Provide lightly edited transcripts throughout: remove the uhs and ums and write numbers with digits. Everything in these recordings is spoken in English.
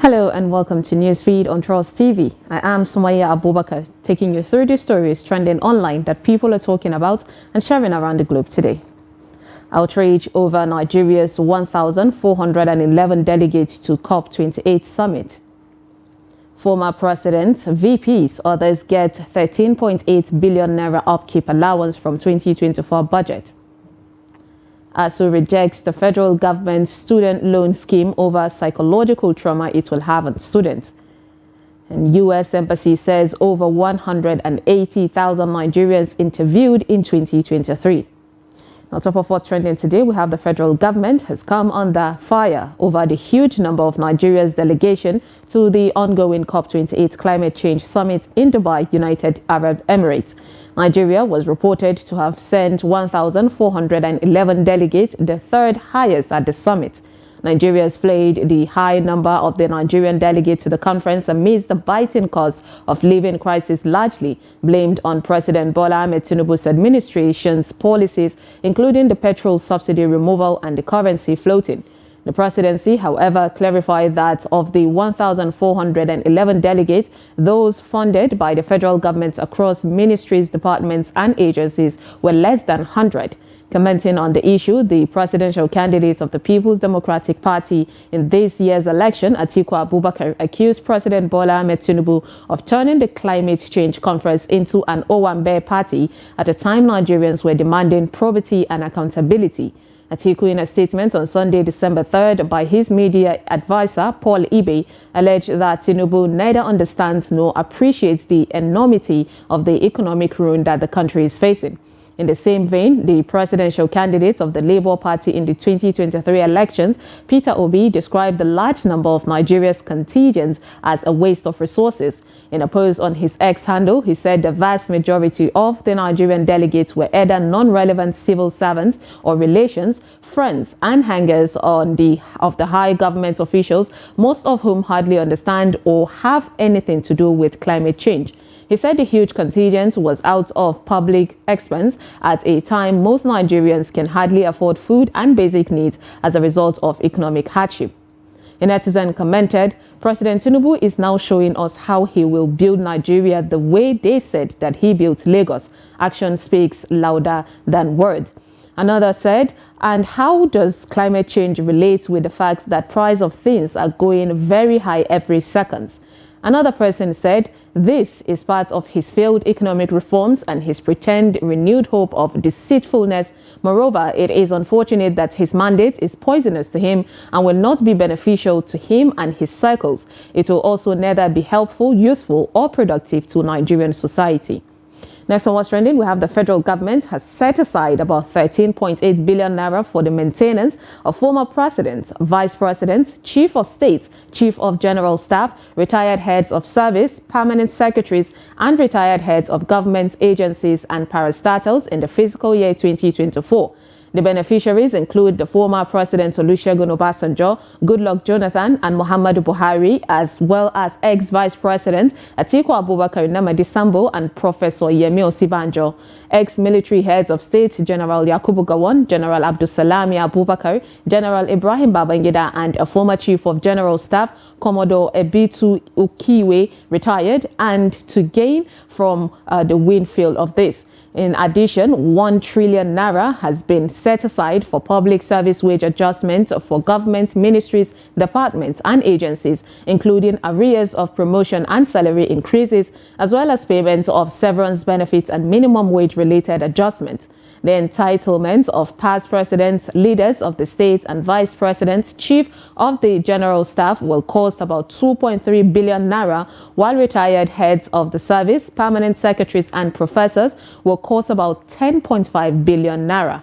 Hello and welcome to Newsfeed on Trust TV. I am Sumaya Abubakar, taking you through the stories trending online that people are talking about and sharing around the globe today. Outrage over Nigeria's 1,411 delegates to COP28 summit. Former presidents, VPs, others get 13.8 billion naira upkeep allowance from 2024 budget. ASU rejects the federal government's student loan scheme over psychological trauma it will have on students. And U.S. Embassy says over 180,000 Nigerians interviewed in 2023. On top of what's trending today, we have the federal government has come under fire over the huge number of Nigeria's delegation to the ongoing COP28 climate change summit in Dubai, United Arab Emirates. Nigeria was reported to have sent 1,411 delegates, the third highest at the summit. Nigeria has played the high number of the Nigerian delegates to the conference amidst the biting cost of living crisis, largely blamed on President Bola Ahmed Tinubu's administration's policies, including the petrol subsidy removal and the currency floating. The presidency, however, clarified that of the 1,411 delegates, those funded by the federal government across ministries, departments and agencies were less than 100. Commenting on the issue, the presidential candidates of the People's Democratic Party in this year's election, Atiku Abubakar, accused President Bola Ahmed Tinubu of turning the climate change conference into an Owambe party at a time Nigerians were demanding probity and accountability. Atiku, in a statement on Sunday, December 3rd, by his media advisor, Paul Ibe, alleged that Tinubu neither understands nor appreciates the enormity of the economic ruin that the country is facing. In the same vein, the presidential candidates of the Labour Party in the 2023 elections, Peter Obi, described the large number of Nigeria's contingents as a waste of resources. In a post on his X handle, he said the vast majority of the Nigerian delegates were either non-relevant civil servants or relations, friends and hangers of the high government officials, most of whom hardly understand or have anything to do with climate change. He said the huge contingent was out of public expense at a time most Nigerians can hardly afford food and basic needs as a result of economic hardship. A netizen commented, President Tinubu is now showing us how he will build Nigeria the way they said that he built Lagos. Action speaks louder than word. Another said, and how does climate change relate with the fact that price of things are going very high every second? Another person said, this is part of his failed economic reforms and his pretend renewed hope of deceitfulness. Moreover, it is unfortunate that his mandate is poisonous to him and will not be beneficial to him and his circles. It will also neither be helpful, useful, or productive to Nigerian society. Next on what's trending, we have the federal government has set aside about 13.8 billion naira for the maintenance of former presidents, vice presidents, chief of states, chief of general staff, retired heads of service, permanent secretaries, and retired heads of government agencies and parastatals in the fiscal year 2024. The beneficiaries include the former President Olusegun Obasanjo, Goodluck Jonathan, and Muhammadu Buhari, as well as ex-Vice President Atiku Abubakar Namadi Sambo and Professor Yemi Osibanjo. Ex-military heads of state General Yakubu Gowon, General Abdulsalami Abubakar, General Ibrahim Babangida, and a former Chief of General Staff, Commodore Ebitu Ukiwe, retired, and to gain from the windfield of this. In addition, 1 trillion naira has been set aside for public service wage adjustments for government ministries, departments and agencies, including arrears of promotion and salary increases, as well as payments of severance benefits and minimum wage related adjustments. The entitlements of past presidents, leaders of the states and vice presidents, chief of the general staff will cost about 2.3 billion naira, while retired heads of the service, permanent secretaries and professors will cost about 10.5 billion naira.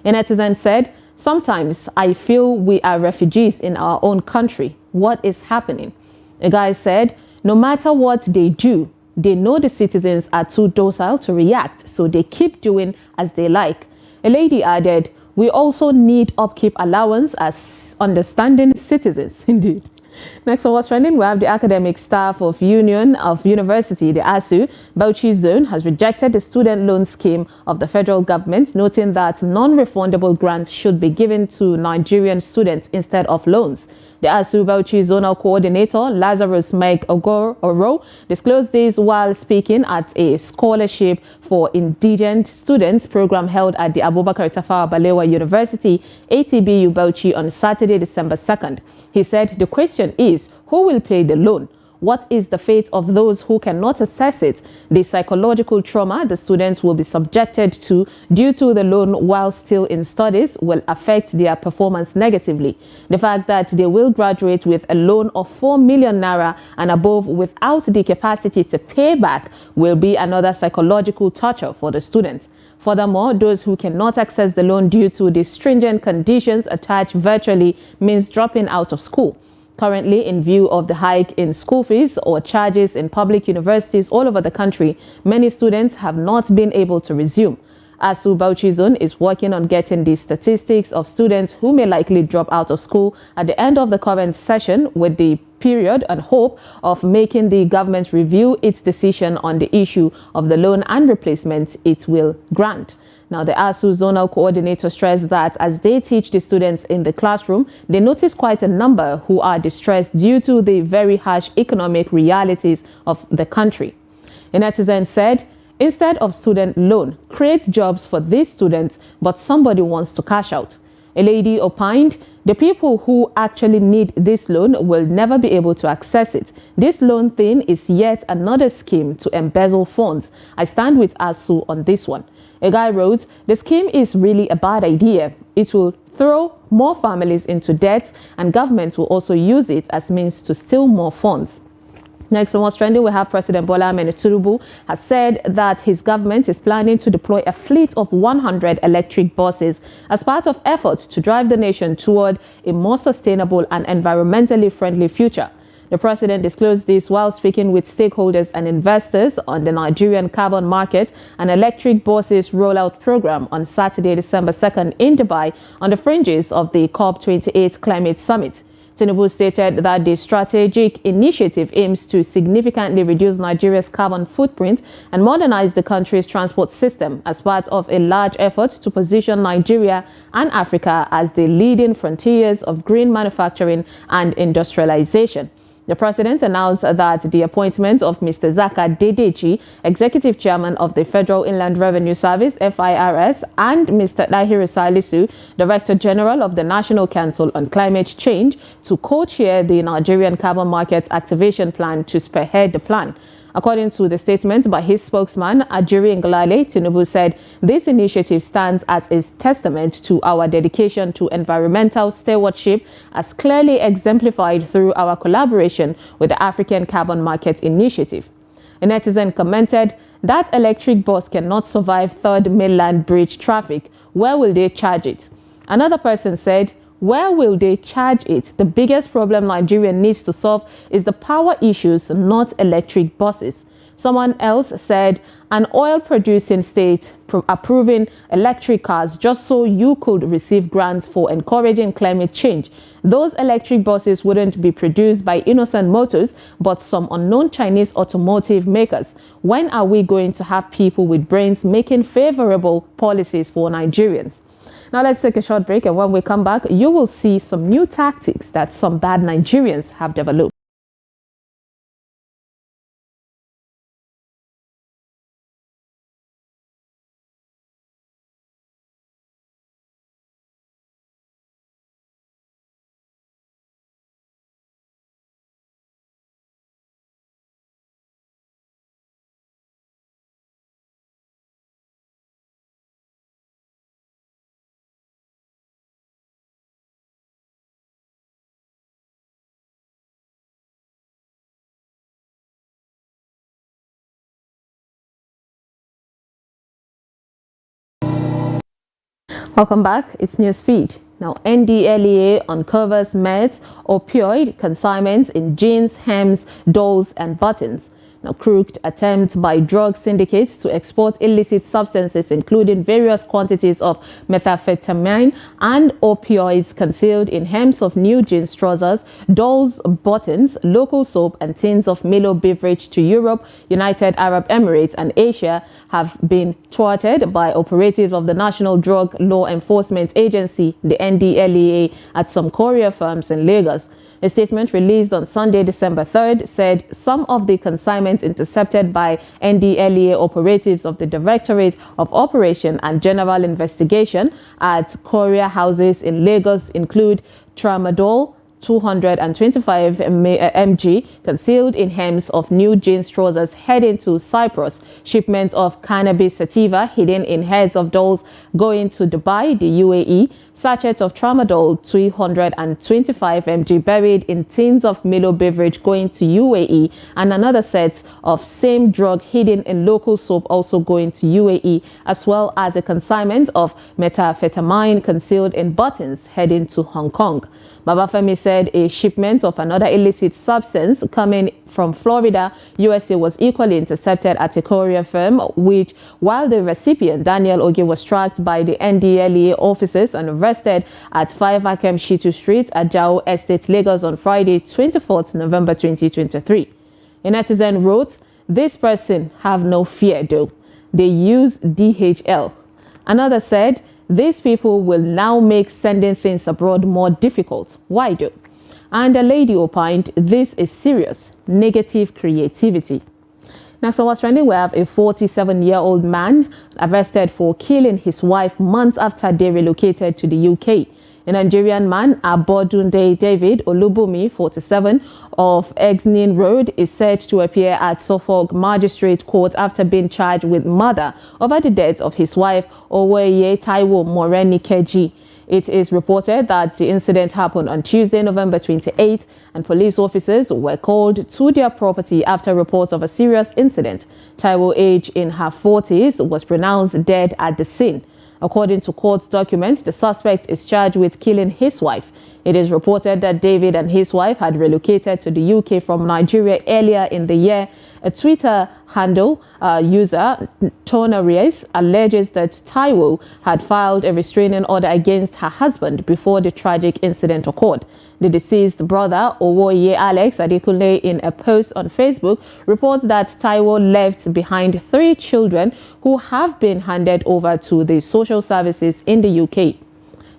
A netizen said, sometimes I feel we are refugees in our own country. What is happening? A guy said, no matter what they do, they know the citizens are too docile to react, so they keep doing as they like. A lady added, we also need upkeep allowance as understanding citizens. Indeed. Next on What's Trending, we have the Academic Staff of Union of University, the ASU, Bauchi Zone, has rejected the student loan scheme of the federal government, noting that non-refundable grants should be given to Nigerian students instead of loans. The ASU Bauchi Zonal Coordinator, Lazarus Mike Oro, disclosed this while speaking at a scholarship for indigent students program held at the Abubakar Tafawa Balewa University, ATBU Bauchi, on Saturday, December 2nd. He said the question is, who will pay the loan? What is the fate of those who cannot assess it? The psychological trauma the students will be subjected to due to the loan while still in studies will affect their performance negatively. The fact that they will graduate with a loan of 4 million naira and above without the capacity to pay back will be another psychological torture for the students. Furthermore, those who cannot access the loan due to the stringent conditions attached virtually means dropping out of school. Currently, in view of the hike in school fees or charges in public universities all over the country, many students have not been able to resume. ASU Bauchi Zone is working on getting the statistics of students who may likely drop out of school at the end of the current session with the period and hope of making the government review its decision on the issue of the loan and replacement it will grant. Now, the ASU Zonal Coordinator stressed that as they teach the students in the classroom, they notice quite a number who are distressed due to the very harsh economic realities of the country. A netizen said, instead of student loan, create jobs for these students, but somebody wants to cash out. A lady opined, the people who actually need this loan will never be able to access it. This loan thing is yet another scheme to embezzle funds. I stand with ASU on this one. A guy wrote, the scheme is really a bad idea. It will throw more families into debt and governments will also use it as means to steal more funds. Next on What's Trending, we have President Bola Ahmed Tinubu has said that his government is planning to deploy a fleet of 100 electric buses as part of efforts to drive the nation toward a more sustainable and environmentally friendly future. The president disclosed this while speaking with stakeholders and investors on the Nigerian carbon market and electric buses rollout program on Saturday, December 2nd in Dubai on the fringes of the COP28 Climate Summit. Tinubu stated that the strategic initiative aims to significantly reduce Nigeria's carbon footprint and modernize the country's transport system as part of a large effort to position Nigeria and Africa as the leading frontiers of green manufacturing and industrialization. The president announced that the appointment of Mr. Zaka Dedechi, Executive Chairman of the Federal Inland Revenue Service, FIRS, and Mr. Dahiru Salisu, Director General of the National Council on Climate Change, to co-chair the Nigerian Carbon Market Activation Plan to spearhead the plan. According to the statement by his spokesman, Ajiri Ngalale, Tinubu said this initiative stands as a testament to our dedication to environmental stewardship as clearly exemplified through our collaboration with the African Carbon Market Initiative. A netizen commented, that electric bus cannot survive Third Mainland Bridge traffic. Where will they charge it? Another person said, where will they charge it? The biggest problem Nigeria needs to solve is the power issues, not electric buses. Someone else said, an oil-producing state approving electric cars just so you could receive grants for encouraging climate change. Those electric buses wouldn't be produced by Innocent Motors, but some unknown Chinese automotive makers. When are we going to have people with brains making favorable policies for Nigerians? Now let's take a short break, and when we come back, you will see some new tactics that some bad Nigerians have developed. Welcome back. It's NEWSFEED. Now, NDLEA uncovers meth opioid consignments in jeans, hems, dolls, and buttons. a crooked attempt by drug syndicates to export illicit substances, including various quantities of methamphetamine and opioids concealed in hems of new jeans trousers, dolls, buttons, local soap, and tins of Milo beverage to Europe, United Arab Emirates, and Asia have been thwarted by operatives of the National Drug Law Enforcement Agency, the NDLEA, at some courier firms in Lagos. A statement released on Sunday, December 3rd, said some of the consignments intercepted by NDLEA operatives of the Directorate of Operation and General Investigation at courier houses in Lagos include tramadol, 225 mg concealed in hems of new jeans trousers heading to Cyprus, shipments of cannabis sativa hidden in heads of dolls going to Dubai, the UAE, sachets of tramadol 325 mg buried in tins of Milo beverage going to UAE, and another set of same drug hidden in local soap also going to UAE, as well as a consignment of methamphetamine concealed in buttons heading to Hong Kong. Babafemi said a shipment of another illicit substance coming from Florida, USA, was equally intercepted at a courier firm, which, while the recipient, Daniel Oge, was tracked by the NDLEA officers and arrested at 5 Akem Shitu Street at Jao Estate, Lagos on Friday, 24th November 2023. A netizen wrote, "This person have no fear though. They use DHL." Another said, "These people will now make sending things abroad more difficult. Why do?" And a lady opined, "This is serious, negative creativity." Now, so what's trending, we have a 47-year-old man arrested for killing his wife months after they relocated to the UK. A Nigerian man, Abodunde David Olubumi, 47, of Exnin Road, is said to appear at Suffolk Magistrate Court after being charged with murder over the death of his wife, Oweye Taiwo Morenikeji. It is reported that the incident happened on Tuesday, November 28, and police officers were called to their property after reports of a serious incident. Taiwo, aged in her 40s, was pronounced dead at the scene. According to court documents, the suspect is charged with killing his wife. It is reported that David and his wife had relocated to the UK from Nigeria earlier in the year. A Twitter handle user, Tonaries, alleges that Taiwo had filed a restraining order against her husband before the tragic incident occurred. The deceased brother, Owoye Alex Adekunle, in a post on Facebook, reports that Taiwo left behind 3 children who have been handed over to the social services in the UK.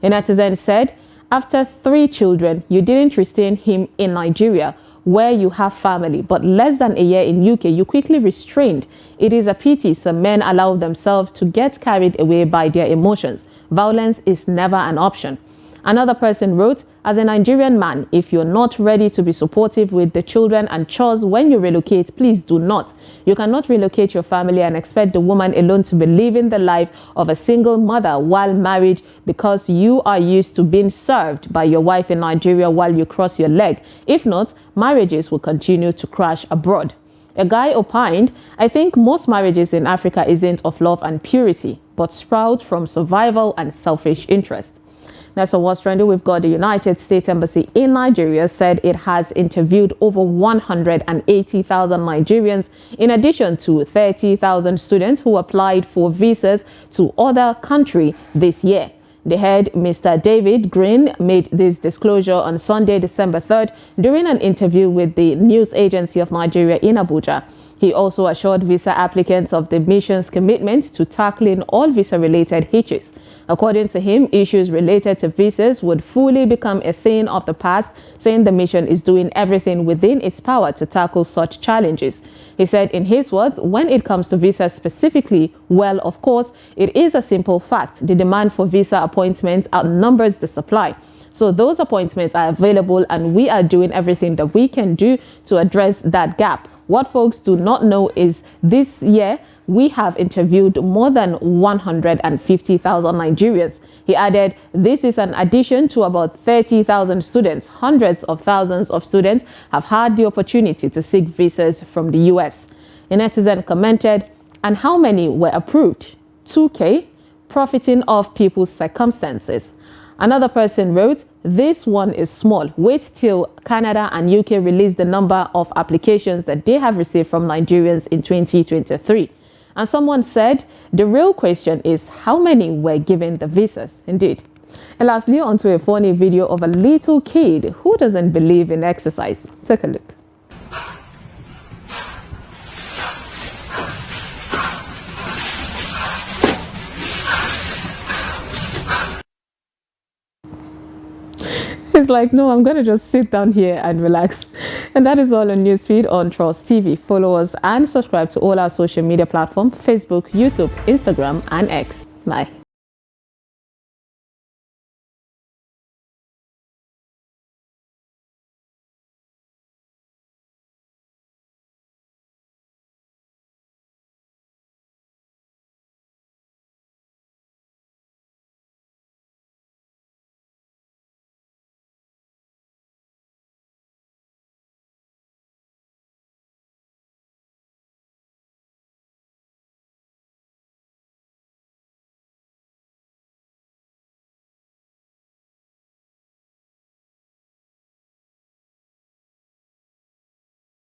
A netizen said, "After 3 children, you didn't restrain him in Nigeria, where you have family, but less than a year in UK, you quickly restrained. It is a pity some men allow themselves to get carried away by their emotions. Violence is never an option." Another person wrote, "As a Nigerian man, if you're not ready to be supportive with the children and chores when you relocate, please do not. You cannot relocate your family and expect the woman alone to be living the life of a single mother while married because you are used to being served by your wife in Nigeria while you cross your leg. If not, marriages will continue to crash abroad." A guy opined, "I think most marriages in Africa isn't of love and purity, but sprout from survival and selfish interest." Now, so what's trending, we've got the United States Embassy in Nigeria said it has interviewed over 180,000 Nigerians, in addition to 30,000 students who applied for visas to other countries this year. The head, Mr. David Green, made this disclosure on Sunday, December 3rd, during an interview with the news agency of Nigeria in Abuja. He also assured visa applicants of the mission's commitment to tackling all visa-related hitches. According to him, issues related to visas would fully become a thing of the past, saying the mission is doing everything within its power to tackle such challenges. He said, in his words, when it comes to visas specifically, well, of course, it is a simple fact. The demand for visa appointments outnumbers the supply. So those appointments are available and we are doing everything that we can do to address that gap. What folks do not know is this year, we have interviewed more than 150,000 Nigerians. He added, this is an addition to about 30,000 students. Hundreds of thousands of students have had the opportunity to seek visas from the US. A netizen commented, and how many were approved? 2K, profiting off people's circumstances. Another person wrote, this one is small. Wait till Canada and UK release the number of applications that they have received from Nigerians in 2023. And someone said, the real question is how many were given the visas? Indeed. And lastly, onto a funny video of a little kid who doesn't believe in exercise. Take a look. It's like, no, I'm going to just sit down here and relax. And that is all on Newsfeed on Trust TV. Follow us and subscribe to all our social media platforms: Facebook, YouTube, Instagram, and X. Bye.